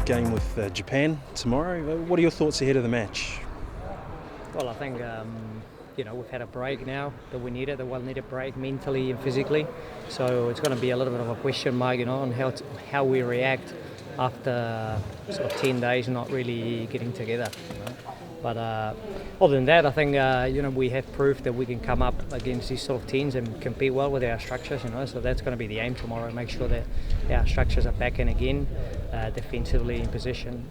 game with Japan tomorrow. What are your thoughts ahead of the match? Well, I think we've had a break now that we needed, a well-needed break mentally and physically. So it's going to be a little bit of a question mark, on how we react after sort of 10 days not really getting together. But other than that, I think we have proof that we can come up against these sort of teams and compete well with our structures. So that's going to be the aim tomorrow. Make sure that our structures are back in again, defensively in position.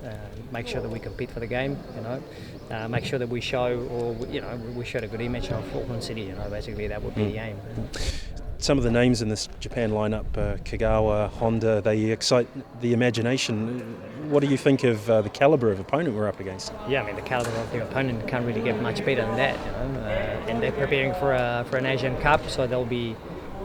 Make sure that we compete for the game. Make sure that we show, we showed a good image of Auckland City. Basically that would be the aim. Some of the names in this Japan lineup, Kagawa, Honda, they excite the imagination. What do you think of the calibre of opponent we're up against? Yeah, the calibre of the opponent can't really get much better than that. And they're preparing for an Asian Cup, so they'll be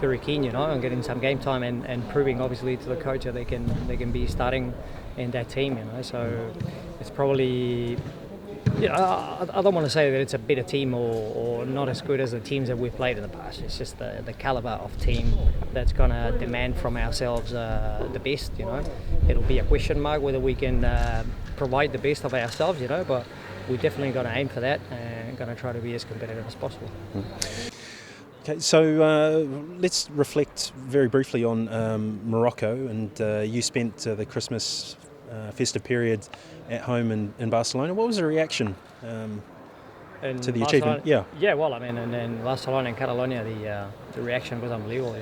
very keen, on getting some game time and proving, obviously, to the coach that they can be starting in that team. So it's probably. I don't want to say that it's a better team or not as good as the teams that we've played in the past. It's just the calibre of team that's going to demand from ourselves the best. It'll be a question mark whether we can provide the best of ourselves. But we're definitely going to aim for that and going to try to be as competitive as possible. Okay, so let's reflect very briefly on Morocco, and you spent the Christmas festive period at home in Barcelona. What was the reaction to the achievement? Yeah, well, in Barcelona and Catalonia, the reaction was unbelievable.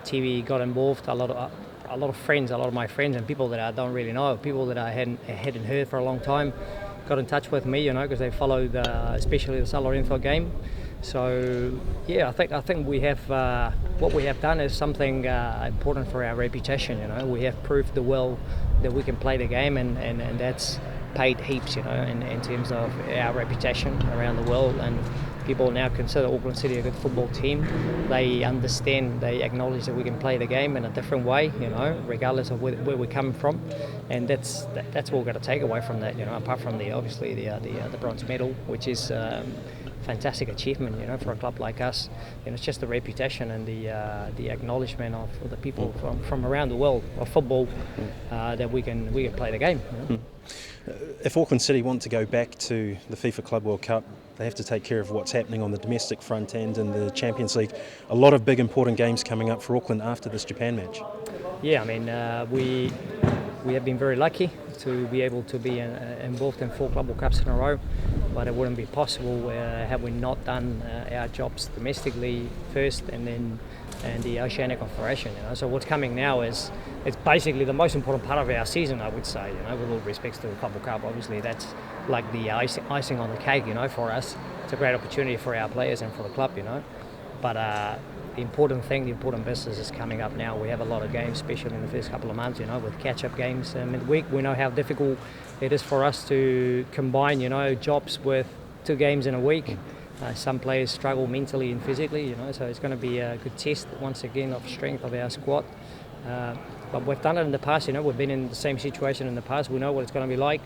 TV got involved. A lot of friends, a lot of my friends and people that I don't really know, people that I hadn't heard for a long time, got in touch with me, because they followed especially the San Lorenzo game. So yeah, I think we have what we have done is something important for our reputation. We have proved the world that we can play the game, and that's paid heaps. In terms of our reputation around the world, and people now consider Auckland City a good football team. They understand, they acknowledge that we can play the game in a different way, regardless of where we're coming from, and that's what we're going to take away from that. Apart from the bronze medal, which is fantastic achievement, for a club like us. It's just the reputation and the acknowledgement of the people from around the world of football that we can play the game. If Auckland City want to go back to the FIFA Club World Cup, they have to take care of what's happening on the domestic front end in the Champions League. A lot of big important games coming up for Auckland after this Japan match. Yeah, we have been very lucky to be able to be involved in 4 Club World Cups in a row, but it wouldn't be possible had we not done our jobs domestically first and the Oceania Confederation. So what's coming now is it's basically the most important part of our season, I would say. With all respects to the Club World Cup, obviously that's like the icing on the cake. For us, it's a great opportunity for our players and for the club. But the important business is coming up now. We have a lot of games, especially in the first couple of months, with catch-up games midweek. We know how difficult it is for us to combine, jobs with 2 games in a week. Some players struggle mentally and physically, so it's going to be a good test once again of strength of our squad. But we've done it in the past, we've been in the same situation in the past. We know what it's going to be like,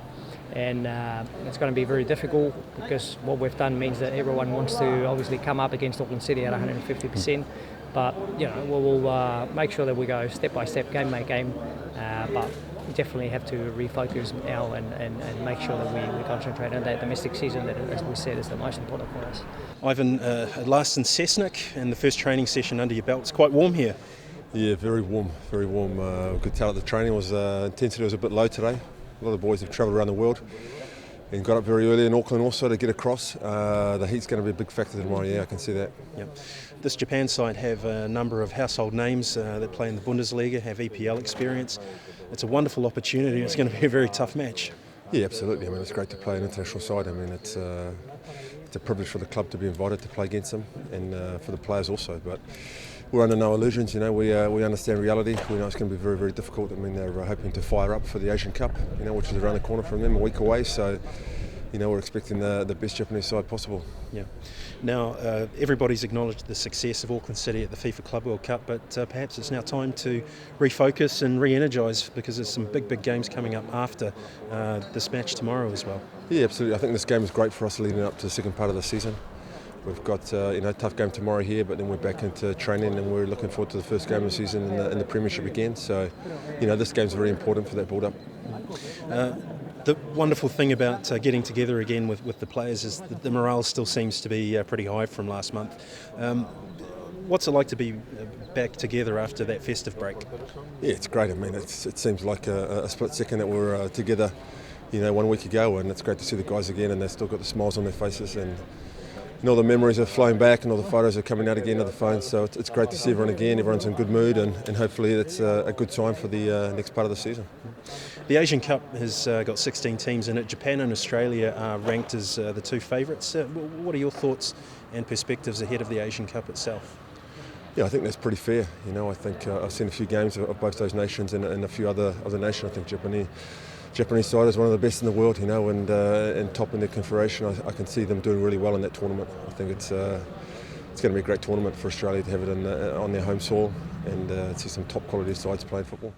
and it's going to be very difficult because what we've done means that everyone wants to obviously come up against Auckland City at 150%. But we'll make sure that we go step by step, game by game. But we definitely have to refocus now and make sure that we concentrate on that domestic season that, as we said, is the most important for us. Ivan, at last in Cessnock and the first training session under your belt. It's quite warm here. Yeah, very warm, very warm. Could tell the training intensity was a bit low today. A lot of boys have travelled around the world and got up very early in Auckland also to get across. The heat's going to be a big factor tomorrow, yeah, I can see that. Yep. This Japan side have a number of household names that play in the Bundesliga, have EPL experience. It's a wonderful opportunity. It's going to be a very tough match. Yeah, absolutely. It's great to play an international side. It's a privilege for the club to be invited to play against them, and for the players also. But we're under no illusions. We understand reality. We know it's going to be very, very difficult. They're hoping to fire up for the Asian Cup, which is around the corner from them, a week away. So, we're expecting the best Japanese side possible. Yeah. Now, everybody's acknowledged the success of Auckland City at the FIFA Club World Cup, but perhaps it's now time to refocus and re-energise, because there's some big games coming up after this match tomorrow as well. Yeah, absolutely. I think this game is great for us leading up to the second part of the season. We've got a tough game tomorrow here, but then we're back into training and we're looking forward to the first game of the season in the Premiership again. So, this game's very important for that build-up. The wonderful thing about getting together again with the players is that the morale still seems to be pretty high from last month. What's it like to be back together after that festive break? Yeah, it's great. I mean, it seems like a split second that we're together, 1 week ago, and it's great to see the guys again, and they've still got the smiles on their faces, and all the memories are flowing back, and all the photos are coming out again of the phone. So it's great to see everyone again. Everyone's in good mood, and hopefully it's a good sign for the next part of the season. The Asian Cup has got 16 teams in it. Japan and Australia are ranked as the two favourites. What are your thoughts and perspectives ahead of the Asian Cup itself? Yeah, I think that's pretty fair. I think I've seen a few games of both those nations and a few other nations. I think Japanese side is one of the best in the world, and top in their confederation. I can see them doing really well in that tournament. I think it's going to be a great tournament for Australia to have it on their home soil and see some top quality sides playing football.